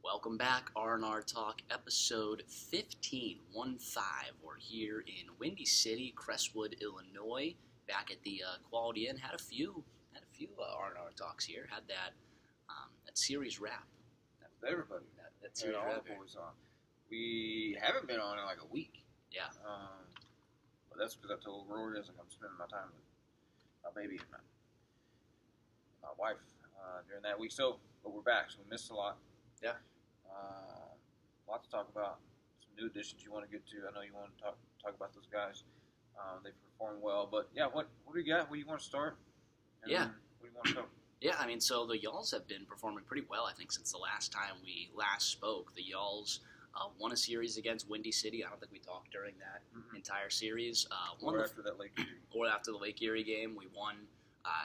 Welcome back, RnR Talk, episode 15, 1-5. We're here in Windy City, Crestwood, Illinois, back at the Quality Inn. Had a few RnR Talks here. Had that series wrap. Everybody. That series wrap. Boys on. We haven't been on in like a week. Yeah. But that's because I told Rory, I'm spending my time with my baby and my wife during that week. But we're back, so we missed a lot. Yeah. A lot to talk about. Some new additions you want to get to. I know you want to talk about those guys. They performed well. But, yeah, what do you got? Where do you want to start? And yeah. Where do you want to go? Yeah, so the Y'alls have been performing pretty well, I think, since the last time we last spoke. The Y'alls won a series against Windy City. I don't think we talked during that entire series. Or after that Lake Erie. Or after the Lake Erie game. We won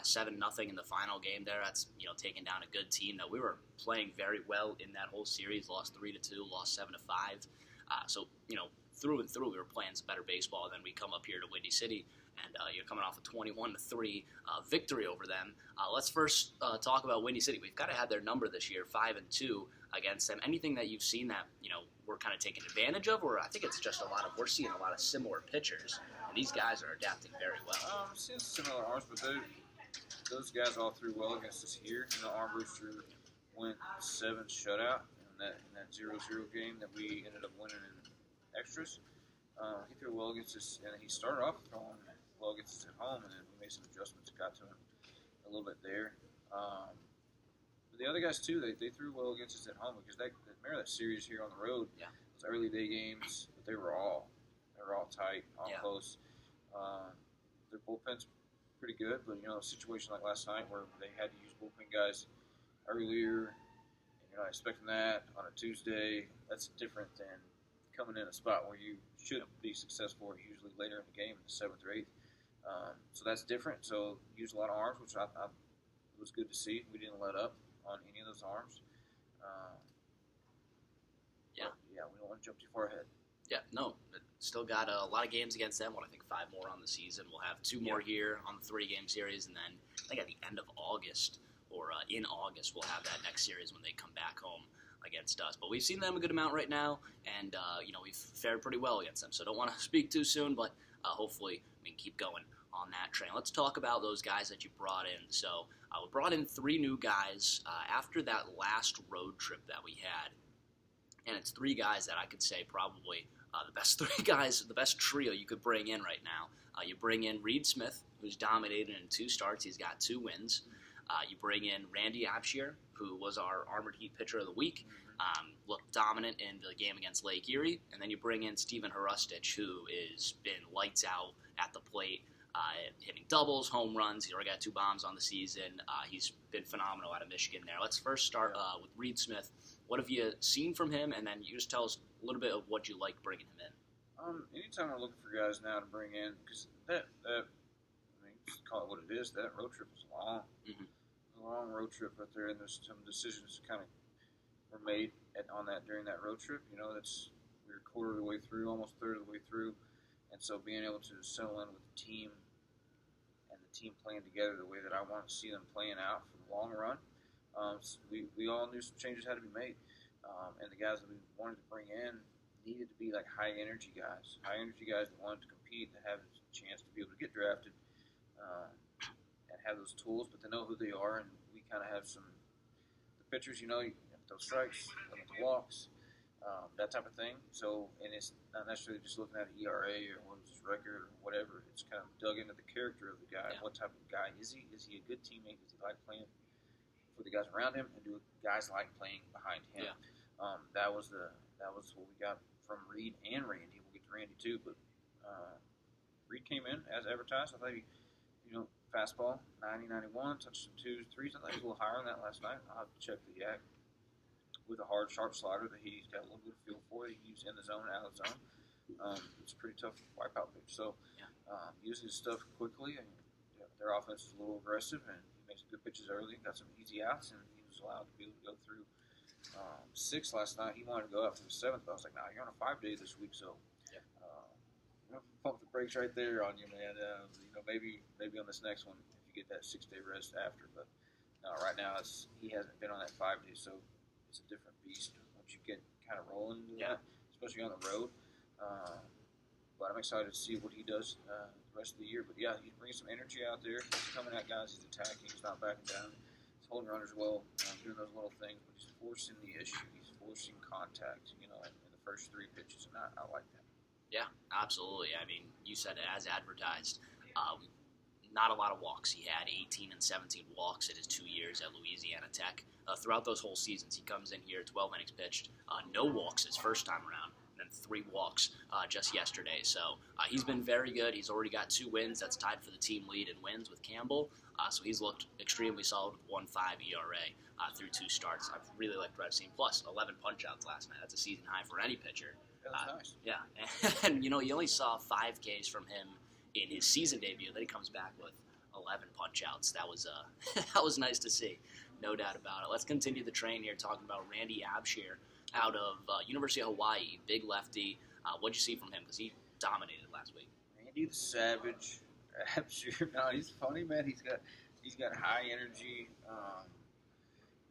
7-0 in the final game there. That's, taking down a good team that we were playing very well in that whole series. Lost 3-2, lost 7-5. So, through and through, we were playing some better baseball. Then we come up here to Windy City, and you're coming off a 21-3 victory over them. Let's first talk about Windy City. We've got to have their number this year, 5-2 against them. Anything that you've seen that, we're kind of taking advantage of, or I think it's just we're seeing a lot of similar pitchers, and these guys are adapting very well. Seeing similar arms, but those guys all threw well against us here. Armbruster went 7 shutout in that 0-0 game that we ended up winning in extras. He threw well against us, and he started off throwing well against us at home, and then we made some adjustments, got to him a little bit there. But the other guys too, they threw well against us at home because remember that series here on the road. Yeah. Those early day games, but they were all tight, all close. Their bullpen's pretty good, but a situation like last night where they had to use bullpen guys earlier, and you're not expecting that on a Tuesday. That's different than coming in a spot where you should be successful, usually later in the game, in the 7th or 8th. So that's different. So use a lot of arms, which I was good to see. We didn't let up on any of those arms. Yeah, we don't want to jump too far ahead. Yeah, no, still got a lot of games against them. I think 5 more on the season. We'll have 2 more here on the 3-game series, and then I think at the end of August or in August we'll have that next series when they come back home against us. But we've seen them a good amount right now, and we've fared pretty well against them. So don't want to speak too soon, but hopefully we can keep going on that train. Let's talk about those guys that you brought in. So we brought in 3 new guys after that last road trip that we had, and it's 3 guys that I could say probably the best 3 guys, the best trio you could bring in right now. You bring in Reed Smith, who's dominated in 2 starts. He's got 2 wins. You bring in Randy Abshire, who was our Armored Heat Pitcher of the Week, looked dominant in the game against Lake Erie. And then you bring in Steven Hrustich, who has been lights out at the plate, hitting doubles, home runs. He already got 2 bombs on the season. He's been phenomenal out of Michigan there. Let's first start with Reed Smith. What have you seen from him? And then you just tell us a little bit of what you like bringing him in. Anytime I'm looking for guys now to bring in, because just call it what it is, that road trip was long. Mm-hmm. A long road trip out there, and there's some decisions kind of were made during that road trip. We were a quarter of the way through, almost a third of the way through, and so being able to settle in with the team and the team playing together the way that I want to see them playing out for the long run. We all knew some changes had to be made, and the guys that we wanted to bring in needed to be like high energy guys that wanted to compete, that have a chance to be able to get drafted, and have those tools, but to know who they are. And we kind of have the pitchers, you have those strikes, the walks, that type of thing. So, and it's not necessarily just looking at an ERA or what was his record or whatever. It's kind of dug into the character of the guy. Yeah. What type of guy is he? Is he a good teammate? Does he like playing for the guys around him? And do guys like playing behind him? Yeah. That was what we got from Reed and Randy. We'll get to Randy too, but Reed came in as advertised. I thought he, fastball, 90-91, touched some 2s, 3s. I thought he was a little higher on that last night. I'll have to check the yak. With a hard, sharp slider that he's got a little bit of feel for. He used in the zone, out of the zone. It's a pretty tough wipeout pitch. So, using his stuff quickly, and their offense is a little aggressive, and he makes good pitches early. Got some easy outs, and he was allowed to be able to go through 6 last night. He wanted to go out for the 7th, but I was like, "Nah, you're on a 5-day this week, so pump the brakes right there on you, man. Maybe on this next one, if you get that 6-day rest after. But right now, he hasn't been on that 5 days, so it's a different beast you get kind of rolling into that, especially on the road. But I'm excited to see what he does the rest of the year. But yeah, he's bringing some energy out there. He's coming at guys. He's attacking. He's not backing down. He's holding runners well, doing those little things. But he's forcing the issue. He's forcing contact, in the first 3 pitches. And I like that. Yeah, absolutely. I mean, you said it as advertised. Not a lot of walks. He had 18 and 17 walks in his 2 years at Louisiana Tech. Throughout those whole seasons, he comes in here, 12 innings pitched, no walks his first time around. And 3 walks just yesterday. So he's been very good. He's already got 2 wins. That's tied for the team lead in wins with Campbell. So he's looked extremely solid with 1.5 ERA through 2 starts. I've really liked what I've seen. Plus, 11 punch-outs last night. That's a season high for any pitcher. That's nice. Yeah. And, you only saw 5 Ks from him in his season debut. Then he comes back with 11 punch-outs. That was that was nice to see. No doubt about it. Let's continue the train here talking about Randy Abshire out of University of Hawaii, big lefty. What'd you see from him? Because he dominated last week. Randy the Savage, Abshire. No, he's funny, man. He's got high energy.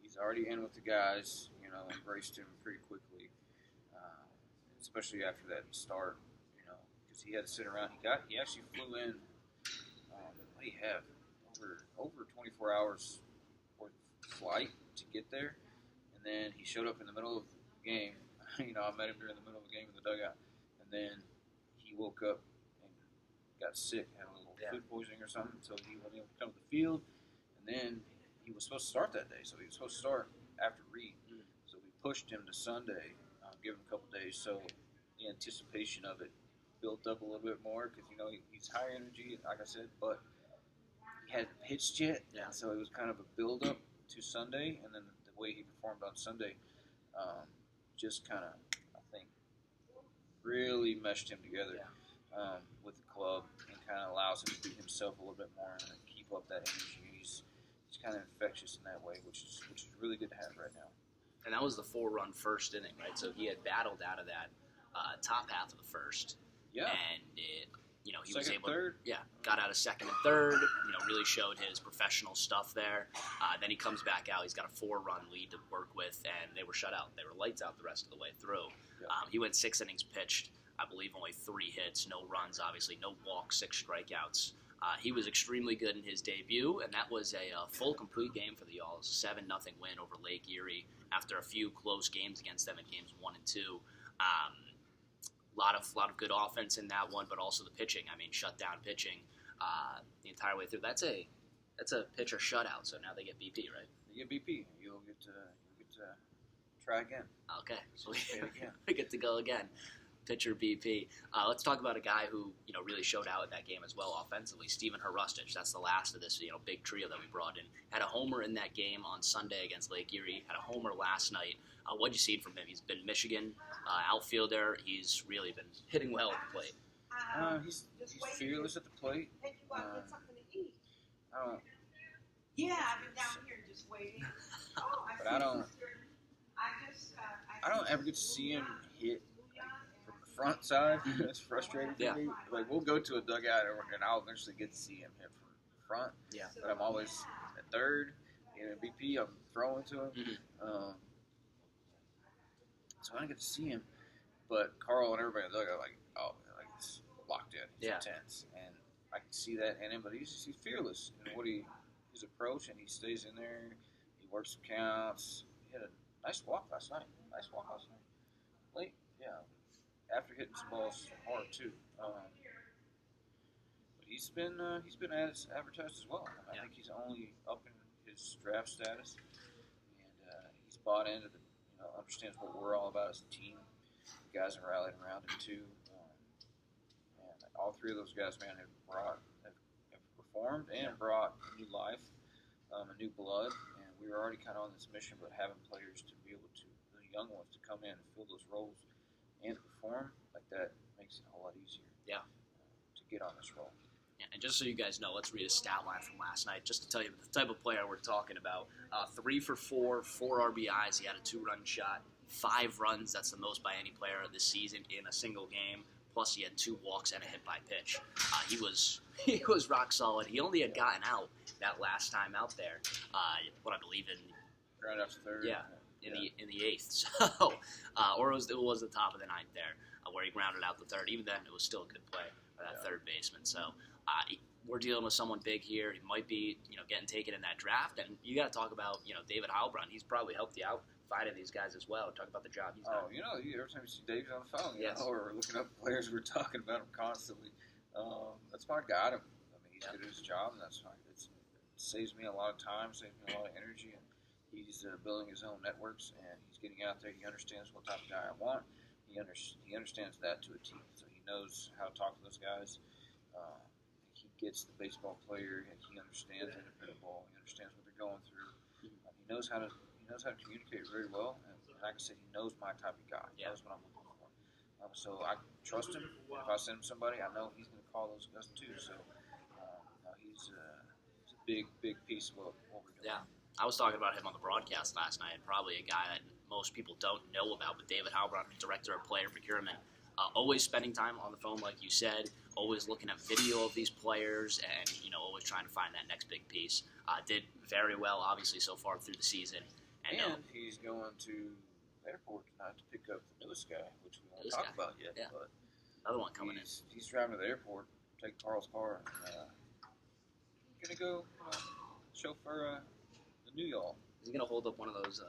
He's already in with the guys. Embraced him pretty quickly, especially after that start. Because he had to sit around. He actually flew in. What do you have? Over 24 hours worth of flight to get there, and then he showed up in the middle of game. I met him during the middle of the game in the dugout, and then he woke up and got sick, had a little food poisoning or something, so he wasn't able to come to the field. And then he was supposed to start that day, so he was supposed to start after Reed. So we pushed him to Sunday, give him a couple days, so the anticipation of it built up a little bit more because he's high energy, like I said, but he hadn't pitched yet, so it was kind of a build up to Sunday, and then the way he performed on Sunday. Just kind of, I think, really meshed him together with the club and kind of allows him to be himself a little bit more and keep up that energy. He's kind of infectious in that way, which is really good to have right now. And that was the 4-run first inning, right? So he had battled out of that top half of the first. Yeah. And he was able third. Got out of second and third, really showed his professional stuff there. Then he comes back out. He's got a 4-run lead to work with, and they were shut out. They were lights out the rest of the way through. Yeah. He went 6 innings pitched, I believe only 3 hits, no runs, obviously, no walks, 6 strikeouts. He was extremely good in his debut, and that was a full, complete game for the Y'alls. 7-0 win over Lake Erie after a few close games against them in games 1 and 2. Lot of good offense in that one, but also the pitching. I mean, shutdown pitching the entire way through. That's a pitcher shutout. So now they get BP, right? They get BP. You'll get to try again. Okay, so we get to go again. Pitcher BP. Let's talk about a guy who really showed out in that game as well offensively. Stephen Hrustich. That's the last of this big trio that we brought in. Had a homer in that game on Sunday against Lake Erie. Had a homer last night. What'd you see from him? He's been Michigan outfielder. He's really been hitting well at the plate. He's fearless at the plate. Yeah, I've been down here just waiting. But I don't ever get to see him hit from the front side. That's frustrating for me. Like, we'll go to a dugout and I'll eventually get to see him hit from the front. Yeah. But I'm always at third. BP, I'm throwing to him. Mm-hmm. So I don't get to see him. But Carl and everybody in the dugout it's locked in. He's intense. And I can see that in him. But he's fearless in his approach, and he stays in there. He works the counts. He had a nice walk last night. Late, after hitting some balls hard too. But he's been as advertised as well. I think he's only up in his draft status, and he's bought into understands what we're all about as a team. The guys are rallied around him too, and all 3 of those guys, man, have performed and brought new life, a new blood, and we were already kind of on this mission, but having players to be able to, the young ones, to come in and fill those roles and perform like that makes it a whole lot easier. To get on this role. Yeah, and just so you guys know, let's read a stat line from last night, just to tell you the type of player we're talking about. 3 for 4, 4 RBIs. He had a 2-run shot, 5 runs. That's the most by any player this season in a single game. Plus, he had 2 walks and a hit by pitch. He was rock solid. He only had gotten out that last time out there. What I believe in. Right after third. Yeah. in the eighth. So, or it was the top of the ninth there, where he grounded out the third. Even then, it was still a good play for that third baseman. So, we're dealing with someone big here. He might be, getting taken in that draft. And you got to talk about, David Heilbrunn. He's probably helped you out finding these guys as well. Talk about the job he's done. Every time you see Dave's on the phone, yes. Or looking up players, we're talking about him constantly. That's why I got him. I mean, he's good at his job, and that's fine. It saves me a lot of time, saves me a lot of energy, and he's building his own networks, and he's getting out there. He understands what type of guy I want. He understands that to a T. So he knows how to talk to those guys. He gets the baseball player, and he understands independent ball. He understands what they're going through. He knows how to communicate very well, and like I said, he knows my type of guy. He knows what I'm looking for. So I trust him. If I send him somebody, I know he's going to call those guys too. So he's a big piece of what we're doing. Yeah. I was talking about him on the broadcast last night. Probably a guy that most people don't know about, but David Heilbrunn, Director of Player Procurement, always spending time on the phone, like you said, always looking at video of these players, and always trying to find that next big piece. Did very well, obviously, so far through the season. And he's going to the airport tonight to pick up the newest guy, which we won't talk about yet. Yeah. But another one coming in. He's driving to the airport, take Carl's car, and going to go chauffeur the new y'all. Is he going to hold up one of those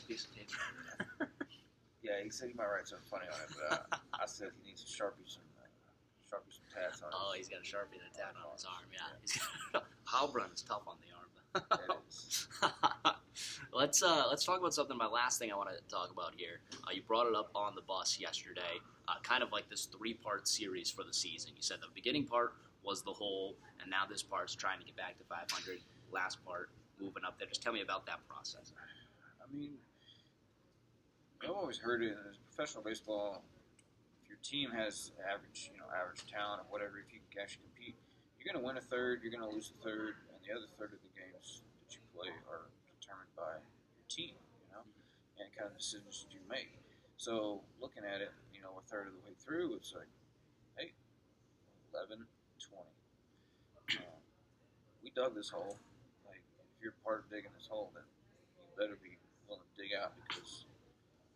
pieces of paper? Yeah, he said he might write something funny on it, but I said he needs to sharpie some tats on it. Oh, he's got a Sharpie and a tat on his arm, yeah. Heilbrunn is tough on the arm. It is. Let's talk about something. My last thing I want to talk about here. You brought it up on the bus yesterday, kind of like this 3-part series for the season. You said the beginning part was the whole, and now this part's trying to get back to 500. Last part, moving up there. Just tell me about that process. I mean, I've always heard it in professional baseball. If your team has average talent or whatever, if you can actually compete, you're going to win a third, you're going to lose a third, and the other third of the games that you play are determined by your team, and kind of decisions that you make. So looking at it, a third of the way through, it's like, hey, 11, 20. We dug this hole. Like, if you're part of digging this hole, then you better be willing to dig out, because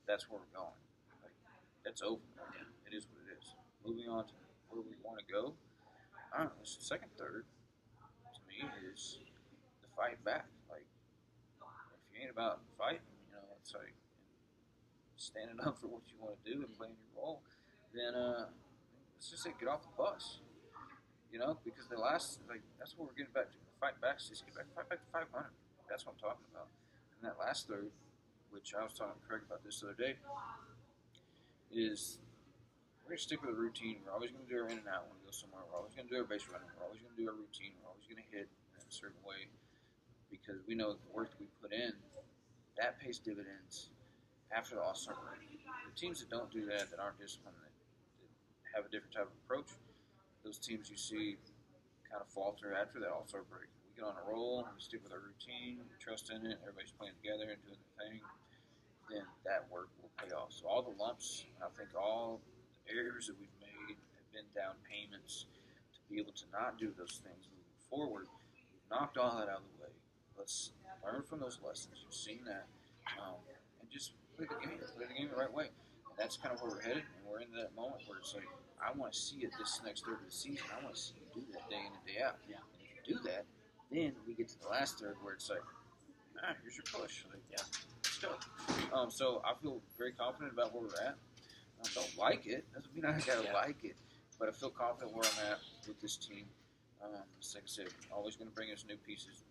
that's where we're going. Like, that's over. Like, it is what it is. Moving on to where we want to go. I don't know. This second third, to me, is the fight back. Like, if you ain't about fighting, it's like standing up for what you want to do and playing your role, then let's just say get off the bus. Because the last, that's what we're getting back to. Fight back, just fight back to 500. That's what I'm talking about. And that last third, which I was talking to Craig about this the other day, is we're going to stick with a routine. We're always going to do our in and out when we go somewhere. We're always going to do our base running. We're always going to do our routine. We're always going to hit in a certain way, because we know the work that we put in, that pays dividends after the All-Star break. The teams that don't do that, that aren't disciplined, that have a different type of approach, those teams you see kind of falter after that All-Star break. We get on a roll, we stick with our routine, we trust in it, everybody's playing together and doing their thing, then that work will pay off. So all the lumps, and I think all the errors that we've made have been down payments to be able to not do those things moving forward. We've knocked all that out of the way. Let's learn from those lessons. You've seen that. And just play the game the right way. And that's kind of where we're headed, and we're in that moment where it's like, I want to see it this next third of the season. I want to see you do that day in and day out. Yeah. And if you do that, then we get to the last third where it's like, here's your push. Like, let's go. So I feel very confident about where we're at. I don't like it. Doesn't mean I gotta like it, but I feel confident where I'm at with this team. Like I said, always going to bring us new pieces.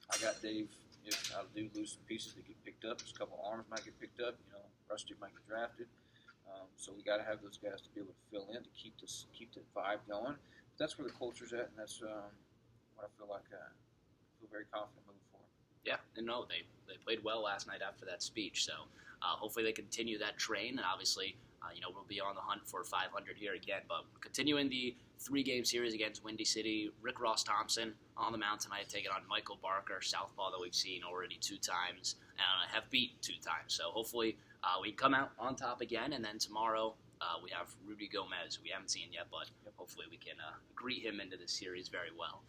I got Dave. If I do lose some pieces that get picked up, just a couple arms might get picked up. Rusty might get drafted. So we got to have those guys to be able to fill in to keep the vibe going. But that's where the culture's at, and that's what I feel like. I feel very confident moving forward. Yeah, and no, they played well last night after that speech. So hopefully they continue that train, and obviously we'll be on the hunt for 500 here again. But continuing the 3-game series against Windy City, Rick Ross Thompson on the mound tonight, taking on Michael Barker, southpaw that we've seen already 2 times and have beat 2 times. So hopefully we come out on top again, and then tomorrow we have Rudy Gomez, who we haven't seen yet, but hopefully we can greet him into this series very well.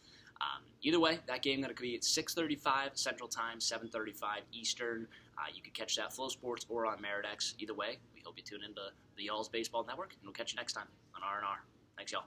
Either way, that game going to be at 6:35 Central Time, 7:35 Eastern. You can catch that at Flow Sports or on MeritX. Either way, we hope you tune into the Y'all's Baseball Network, and we'll catch you next time on RnR. Thanks, y'all.